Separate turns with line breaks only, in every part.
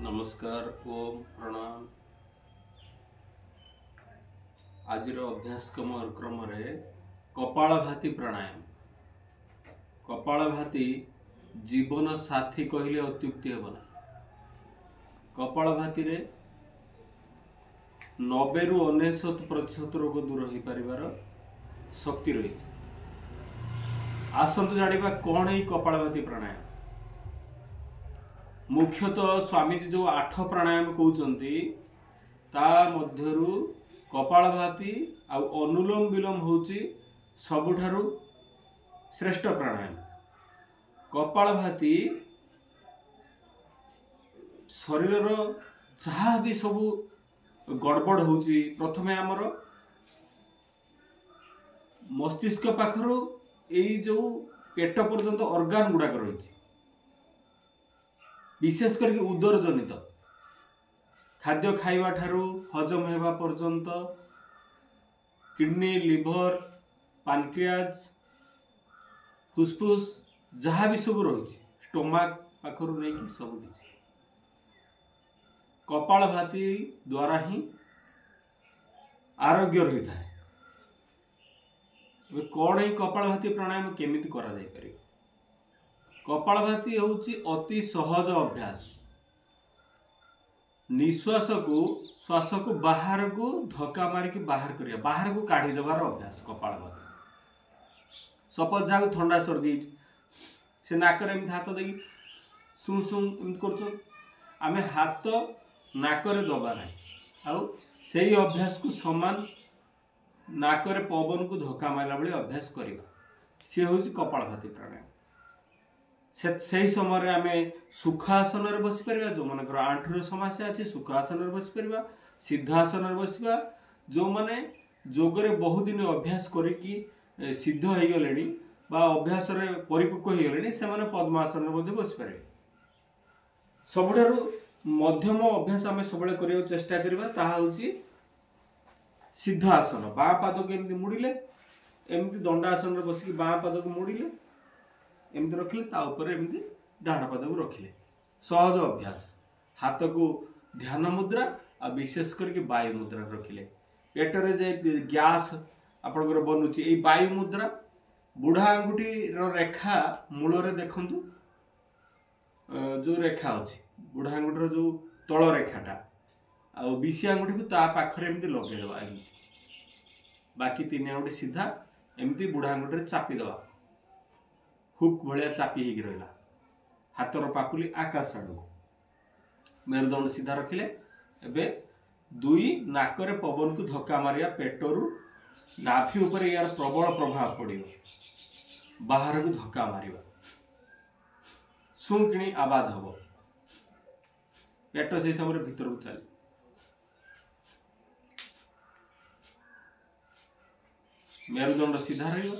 नमस्कार ओम प्रणाम। आज अभ्यास क्रम रे कपालभाति प्राणायाम। कपालभाति जीवन साथी कहले अत्युक्ति हेबना। कपालभाति रे 90 रु 99% रोग दूर हो पारिबार शक्ति रही। आसंतु जानिबा कौन है कपालभाति प्राणायाम। मुख्यतः स्वामीजी जो 8 प्राणायाम कहते ता मध्यरु कपालभाति आ अनुलोम विलोम होची सबुठारु श्रेष्ठ प्राणायाम। कपालभाति शरीर जहाँ भी सबू गड़बड़ होची प्रथमे आमर मस्तिष्क पाखरु एई जो पेट पर्यंत ऑर्गन गुड़ाक रही विशेष करके उदर जनित खाद्य खाइबा ठारू हजम हेबा पर्यंत किडनी लिवर पानक्रियाज फुसफुस जहाँ भी सब रही स्टोमाक पाखरु नहीं कि सब किछि कपालभाति द्वारा ही आरोग्य रही था। कौन है कपालभाति प्राणायाम केमिति करा जाय परिबो। कपालभाति होची अति सहज अभ्यास। निश्वास को बाहर को धक्का मारिकी बाहर करिया बाहर को काढ़ी देवार अभ्यास कपालभाति। सपोज जहाँ ठंडा सर्दी से नाकर एमती हाथ देकी सुं सुं एमती कर आमे हाथ नाकर दबा ना आउ से अभ्यास को समान नाकर पवन को धक्का मारला बेले अभ्यास करवा सी हूँ कपालभाति प्राणायाम। से समय आम सुखासन बसी पार जो मन आंठुर समस्या अच्छी सुखासन बसी पार सिद्धासन बसवा जो मैंने जोगरे बहुत दिन अभ्यास करी सिद्ध हो गले अभ्यास परिपक्व हो गले से पद्मासन बसी पारे। सबुठारु मध्यम अभ्यास आम सब करने चेष्टा करवा सिद्धासन। बाँ पाद को एमती मुड़िले एमती दंडासन बसिक बाँ पाद को मुड़िले एमती रखिले ऊपर एमती डाण पाद को रखिले सहज अभ्यास। हाथ को ध्यान मुद्रा आ विशेष करके वायु मुद्रा रखिले पेटरे जे गैस आपनकर बनुची ए वायु मुद्रा बुढ़ा आंगुठी रेखा मूल रे देखंतु जो रेखा अच्छी बुढ़ा आंगुठी जो तल रेखाटा आ बीसी आंगुठी को ता पाखरे एमती लगे देबा बाकी 3 आंगुठी सीधा एमती बुढ़ा आंगुठी चापी देबा हुक भाया चापी हो रहा। हाथर पापुली आकाश आड़ मेरुदंड सीधा रखिले एबे दुई नाकर पवन को धक्का मारिया पेटरू नाभि उपर यार प्रबल प्रभाव पड़ो बाहर को धक्का मारिबा सुंकिणी आवाज हम पेट से समय भीतर को चल मेरुदंड सीधा रही।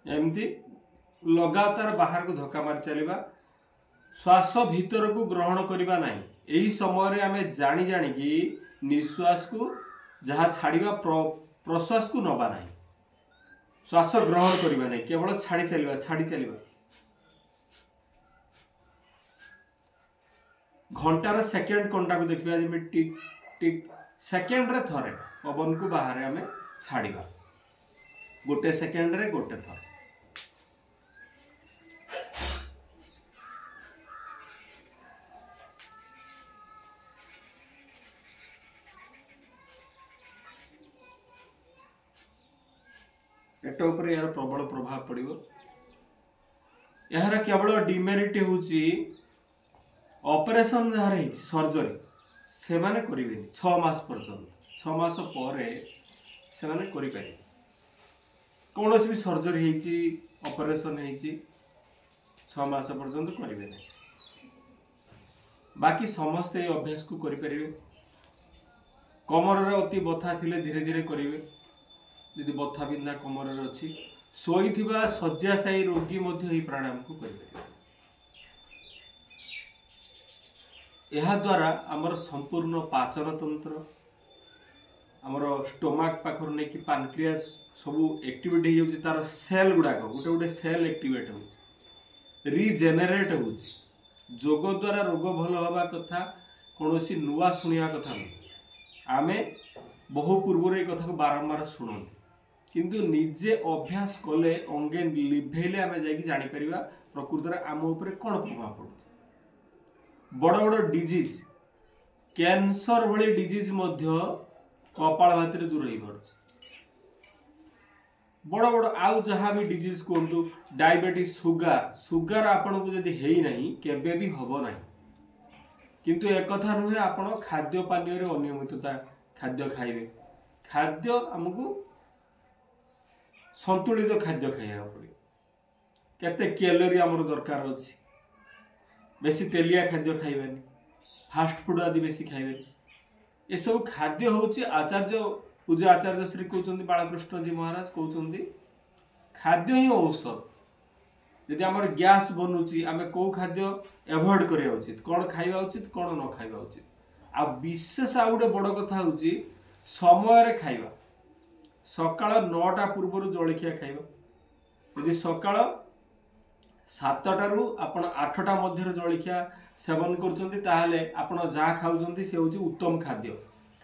एमती लगातार बाहर को धक्का मारी चलवा श्वास भीतर को ग्रहण करवा ना यही समय आमे जानी जानी कि निश्वास को जहाँ छाड़वा प्रश्वास को नवा ना श्वास ग्रहण करवा ना केवल छाड़ी चलवा घंटार सेकेंड कंटा को देखा जमी टिक टिक सेकेंड रे थरे पवन को बाहर आमे छाड़वा गोटे सेकेंड रे गोटे थर। पेट उपर यार प्रबल प्रभाव पड़ो। यार केवल डिमेरिट होची ऑपरेशन जहाँ सर्जरी से माने करेंगे 6 मास पर्यंत 6 मास पर से माने करि पारे कौन भी सर्जरी ऑपरेशन 6 मास पर्यंत करेंगे ना बाकी समस्ते अभ्यास को करें। कमर रे अति बथा थिले धीरे धीरे करिवे यदि बथा बिंधा कमर रे अछि सोईथिबा शय्याशायी रोगी मध्य ही प्राणायाम को करिवे यह द्वारा आमर संपूर्ण पाचन तंत्र आमर स्टोमाक पाखर नहीं कि पानक्रियास सबू एक्टिवेट हो जाउछि तार सेल गुडाक गोटे गोटे सेल एक्टिवेट हो रिजेनेरेट हो जोग द्वारा रोग भल हवा कथा कौन नुआ शुणा कथा नहीं आमे बहु पूर्व ये कथा को बारंबार शुणु किंतु निजे अभ्यास कले अंगे लिभेले आमे जाकि जानि परिबा प्रकृत रे आम ऊपर कोन प्रभाव पड़ुछि बड़ बड़ डिजीज कैंसर भली डिजीज मध्य कपाल भाती दूर हो पार्छ बड़ बड़ आउ जहाँ भी डिजीज कहतु डायबिटीज सुगर सुगर आपन को जदि हेई नहीं केबे भी हबो नहीं किंतु एक कथा नुहे आपण खाद्य पानीय रे अनियमितता खाद्य खाइबे खाद्य हमकु संतुलित खाद्य खाइया पड़े केते कैलोरी हमर दरकार अछि बेसी तेलिया खाद्य खाइबेनी फास्ट फूड आदि बेसी खाइबेनी ये सब खाद्य होची आचार्य पूज्य आचार्य श्री कहउचंदी बालकृष्ण जी महाराज कहउचंदी खाद्य ही औषध यदि हमर गैस बनुची आमे को खाद्य अवॉइड करिया उचित कोन खाइबा उचित कोन न खाइबा उचित आ विशेष आ गुटे बड़ कथा होची समय रे खाइबा सकाळ 9टा पूर्व जलखिया खाइबा यदि सकाळ 7टा रु आपण 8टा मध्य जलखिया सेवन करछंती ताहले आपण जहा खाउछंती से होची उत्तम खाद्य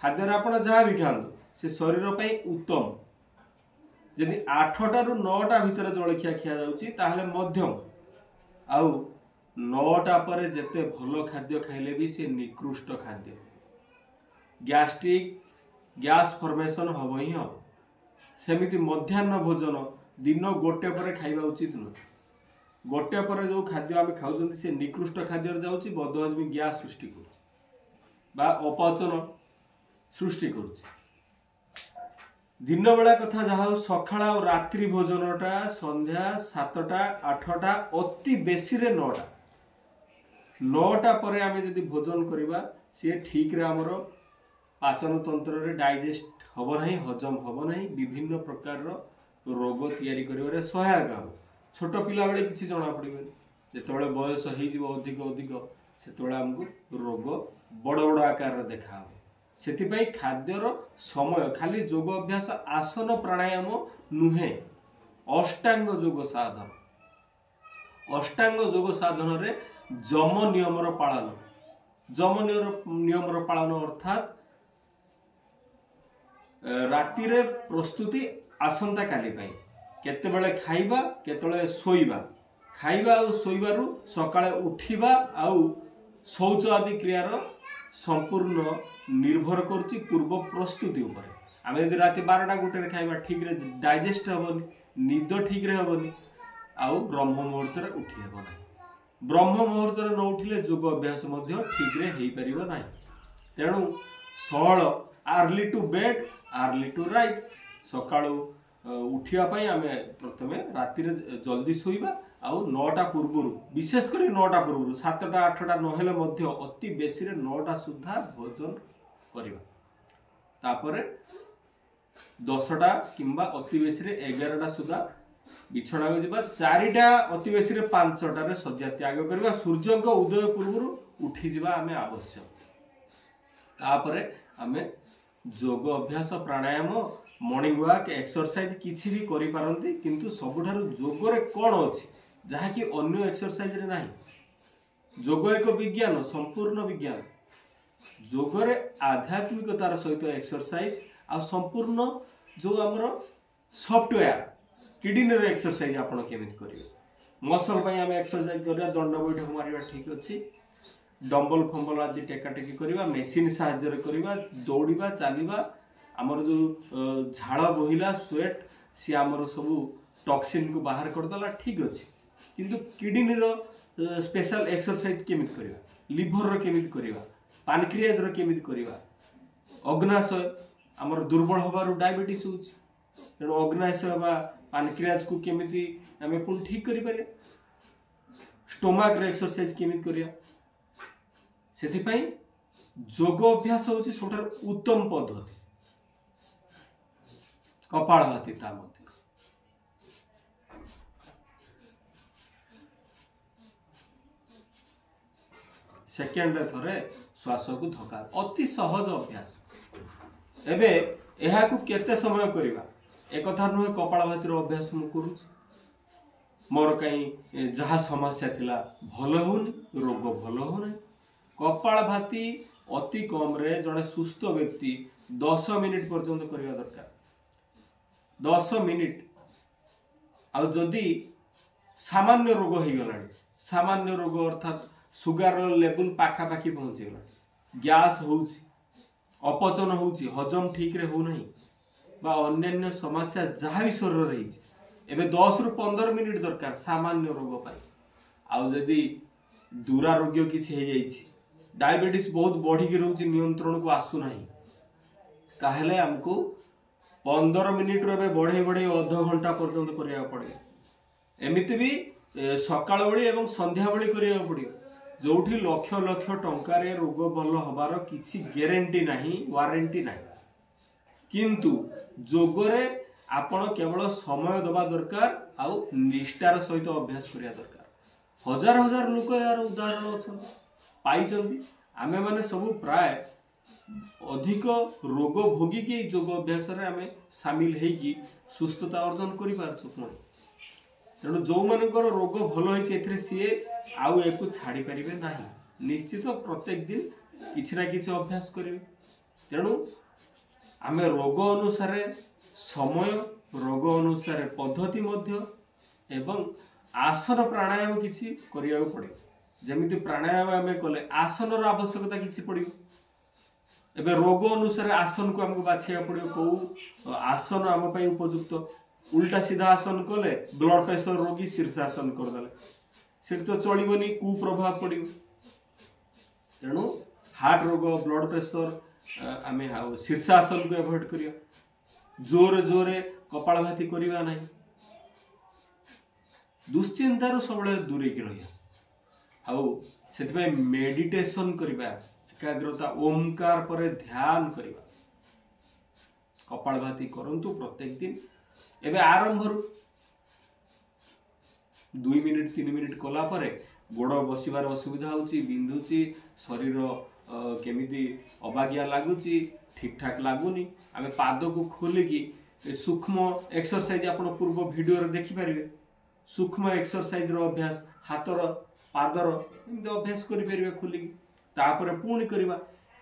खाद्य रे आपण जहा भी खांतु से शरीर पई उत्तम यदि 8टा रु 9टा भीतर जलखिया खिया जाउची ताहले मध्यम आउ 9टा परे जेते भलो खाद्य खाइले भी से निकृष्ट खाद्य गैस्ट्रिक गैस फॉर्मेशन हबो ही हो सेमिति मध्याह्न भोजन दिन गोटे परे खाइबा उचित न गोटे पर जो खाद्य आम खाऊँ से निकृष्ट खाद्य जाऊँगी बदहजमी गैस सृष्टि कर अपचन सृष्टि कर दिन बेला कथा जहाँ सकाळ और रात्रि भोजनटा संध्या 7टा 8टा अति बेसी रे 9टा पर आम जदि भोजन करवा सी ठीक रे हमर पाचन तंत्र रे डाइजेस्ट हब नहीं हजम हब नहीं विभिन्न प्रकार रोग तैयारी करिवारे सहायक हो छोट पिला बेले किसी जना पड़े जो बयस हो अधिक अधिक से आमको रोग बड़ बड़ आकार देखा से खाद्यर समय खाली जोग अभ्यास आसन प्राणायाम नुहे अष्टांग जोग साधन रे जम नियम पालन जम नियम पालन अर्थात राति रे प्रस्तुति आसंता काली केते बेले खाइबा केतले सोइबा खाइबा आ सोइबारु सकाळे उठिबा आ शौच आदि क्रियार संपूर्ण निर्भर करछि पूर्व प्रस्तुति ऊपर आमे यदि राति 12टा गुटे रे खाइबा ठीक रे डाइजेस्ट हबनी निद ठीक रे हबनी आ ब्रह्म मुहूर्त रे उठी हेबो नाही ब्रह्म मुहूर्त रे न उठिले योग अभ्यास मध्ये ठीक रे हेई परिबो नाही तेणु सळ early to bed early to rise सकाळू उठिया पाई आमे प्रथमे राति रे जल्दी सोइबा आउ 9टा पूर्व विशेष कर 9टा पूर्व 7टा 8टा नहेले मध्य अति बेसी रे 9टा सुधा भोजन करिबा तापरे 10टा किंबा अति बेसी रे 11टा सुधा बिछड़ा को जिबा 4टा अति बेसी रे 5टा रे सज्जा त्याग करबा सूर्य को उदय पूर्व उठी जिबा आमे आवश्यक तापरे आमे योग अभ्यास प्राणायाम मॉर्निंग वॉक एक्सरसाइज किसी भी करि पारंती किंतु सबुठारु योग रे कोन अछि जहा कि अन्य एक्सरसाइज रे नाही योग एक विज्ञान संपूर्ण विज्ञान योग रे आध्यात्मिकतार सहित एक्सरसाइज आ संपूर्ण जो हमर सॉफ्टवेयर किडनी रे एक्सरसाइज आपण केमित करिवे मसल पई हम एक्सरसाइज करिया दंड बैठक मारिवा ठीक अछि डंबल फंबल आदि टेका टेकी करिवा मशीन सहायता रे करिवा दौड़िबा चालिबा आमर जो झाड़ बहिला स्वेट सी आमर सब टॉक्सिन को बाहर कर दला ठीक अछि किंतु किडनी रो स्पेशल एक्सरसाइज केमित करिवा लिवर रो केमित करिवा पानक्रियाज रो केमित करिवा अग्नाशय आमर दुर्बल होबारु डायबिटीज होछि तेणु अग्नाशय बा पानक्रियाज को केमिति आमे पुन ठीक करि पारे स्टोमाक रो एक्सरसाइज केमित करिया सेति पई जोग अभ्यास हूँ सब उत्तम पद्धति कपालभाति ता मध्य सेकेंड थरे श्वास को धक्का अति सहज अभ्यास एबे एहा को केते समय करिवा एक कथा नुहे कपालभाति रो अभ्यास मु करूछ मोर कहीं जहाँ समस्या थिला भल होनी रोग भल होना कपालभाति अति कम रे जड़े सुस्थ व्यक्ति 10 मिनिट पर्यंत करवा दरकार 10 मिनिट आ जदि सामान्य रोग हो गला सामान्य रोग अर्थात सुगर लेवल पाखापाखि पहुंची गला गैस होउची अपचन होउची हजम ठीक रे हो नहीं बा अन्य समस्या जहाँ भी शरीर रही एबे 10 रु 15 मिनिट दरकार सामान्य रोग पाई आउ जदि दुरारोग्य किछि हे जाइछि डायबिटीज बहुत बढ़ी के रहउछि नियंत्रण को आसु नाही ताहले हमको 15 मिनिट रे बढ़े बढ़े आधा घंटा पर्यंत करिया पड़े एमिति भी सकाळ बेली एवं संध्या बेली करिया पड़ियो जोठी लक्ष लक्ष टंका रे रोग भल हबार किछि ग्यारंटी नाही वारंटी नाही किंतु जोगरे आपण केवल समय दबा दरकार आउ निष्ठार सहित अभ्यास करिया दरकार हजार हजार लोक यार उदाहरण अछन पाइचंदी आमे माने सब प्राय अधिक रोग भोगी के जोग अभ्यास रे आमे शामिल हेकी सुस्थता अर्जन करि पारछु पुणी तेणु जो मानकर रोग भल होइछ एथरे सिए आउ एको छाड़ी परिबे नाही निश्चित प्रत्येक दिन किछि ना किछि अभ्यास करिवे तेणु आमे रोग अनुसार समय रोग अनुसार पद्धति मध्य एवं आसन प्राणायाम किछि करिया पड़े जेमिति प्राणायाम आमे कले आसन रो आवश्यकता किछि पड़ियो एबे रोग अनुसार आसन को हमको बाछिया पड़ियो को आसन आम पई उपयुक्त उल्टा सीधा आसन कले ब्लड प्रेशर रोगी शीर्षासन कर दले से तो चलिबनी कु प्रभाव पड़ियो तेणु हार्ट रोग ब्लड प्रेशर आमे शीर्षासन को एवॉइड करिया जोर जोरे कपालभाति करिवा नाही दुश्चिंतार सब दूरे की रहिया आउ सेतबे मेडिटेशन करिवा एकाग्रता ओमकार पर ध्यान करिवा कपालभाति करंतु प्रत्येक दिन एबे आरंभ 2 मिनिट 3 मिनिट कला परे गोड़ बसिबार असुविधा होची बिंदुची शरीर केमिति अबागिया लागुची ठीक ठाक लागुनी आमे पाद को खोलिकी सूक्ष्म एक्सरसाइज आपण पूर्व वीडियो रे देखि परिबे सूक्ष्म एक्सरसाइज रो अभ्यास हातर पादर एमि अभ्यास करि परिबे खोलिकी तापर पुणी करिबा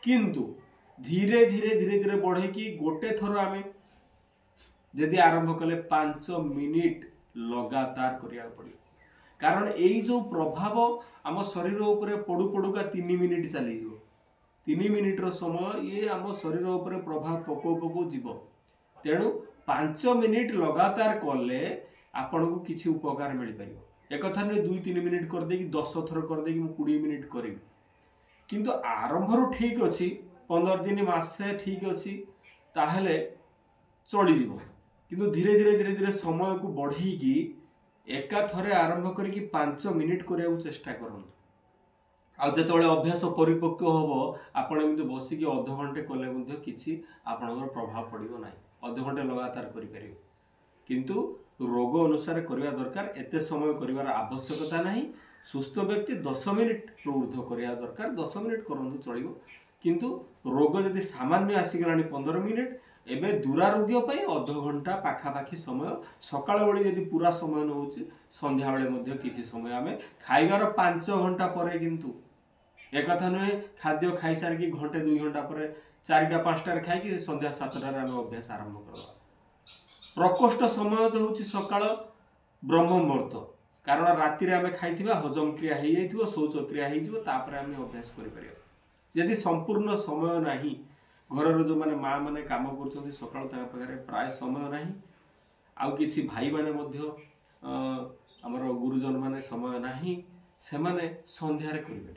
किंतु धीरे धीरे धीरे धीरे बढ़े कि गोटे थर आमे यदि आरंभ कले 5 मिनिट लगातार करिया पड़ियो कारण एई जो प्रभाव आम शरीर उपरे पड़ू पड़ूका 3 मिनिट चली जीवो 3 मिनिट रो समय ये आम शरीर उपरे प्रभाव पको पको जीवो तेणु 5 मिनिट लगातार कले आपण को किछि उपकार मिल परियो एक कथा नै 2-3 मिनिट कर दे कि 10 थर कर दे कि मु 20 मिनिट करिवि किंतु आरंभ रो ठीक अछि 15 दिन मासे ठीक अछि ताहले चली जीवो किंतु धीरे धीरे धीरे धीरे समय को बढ़ई की एका थरे आरंभ करिकी 5 मिनिट करिया चेष्टा करन आ जेतबेले अभ्यास परिपक्व होबो आपण एमिते बसी कि आधा घंटे कले मध्ये किछि आपनकर प्रभाव पड़िबो नाही आधा घंटे लगातार करि परिबो किंतु रोग अनुसार करिया दरकार एते समय करिवार आवश्यकता नाही सुस्थ व्यक्ति 10 मिनिट ऊर्ध्व करिया दरकार 10 मिनिट करंतु चलिबो किंतु रोग यदि सामान्य आसी गलानी 15 मिनिट एबे दुरारोग्य पई आधा घंटा पाखापाखी समय सकाळ बेली यदि पूरा समय न होची संध्या बेले मध्ये किछि समय आमे खाइबार 5 घंटा परे किंतु एक कथा नहे खाद्य खाई सार की घंटे 2 घंटा परे 4टा 5टा रे खाइ कि संध्या 7टा रे आमे अभ्यास आरंभ करबा प्रकोष्ठ समय तो होची सकाळ ब्रह्म मुहूर्त कारण राति रे आमे खाइथिबा हजम क्रिया हेइ जाइथिबो शौच क्रिया हेइ जिवो तापर आमे अभ्यास करि परियो यदि संपूर्ण समय नाही घर जो माने माँ माने काम कर सकाल प्राय समय ना आउ किसी भाई माने मध्य आमर गुरुजन माने समय ना से माने संध्यारे करिवे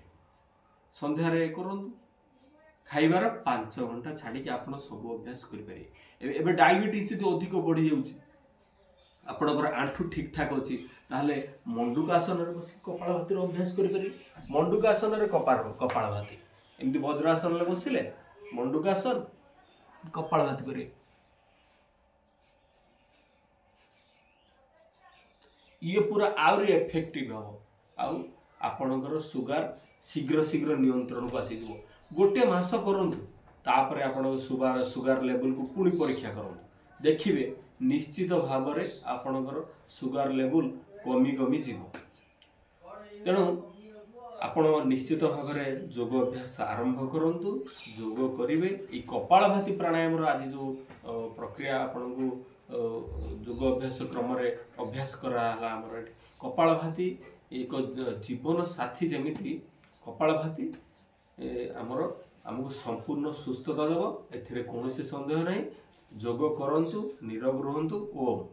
संध्यारे करंतु खाइबार 5 घंटा छाड़ी कि आपण सब अभ्यास करि पारे एबे डायबिटीज जो अधिक बढ़ी जाउची आपणकर आंठू ठीक ठाक अछि ताहले मंडूकासन रे बसी कपालभाति अभ्यास करि पारे मंडूकासन रे कपालभाति एमती वज्रासन बसिले मंडूकासन
कपालभाति करे
ये पूरा आउरी इफेक्टिव हम आउ आपणकर सुगार शीघ्र शीघ्र नियंत्रण को आसीज गोटे मास करंतु तापर आपण सुगार लेवल को पुणी परीक्षा करंतु देखिबे निश्चित भाव में आपणकर सुगार लेवल कमी कमी जीव तेणु आपण निश्चित भाव में योग अभ्यास आरंभ करंतु योग करिवे ई कपालभाति प्राणायाम आज जो प्रक्रिया आपण को योग अभ्यास क्रम रे अभ्यास कराला हमर कपालभाति एक जीवन साथी जमिति कपालभाति हमर हमको संपूर्ण सुस्थता देव एथिरे कौन संदेह नहीं योग करंतु निरोग रहंतु ओम।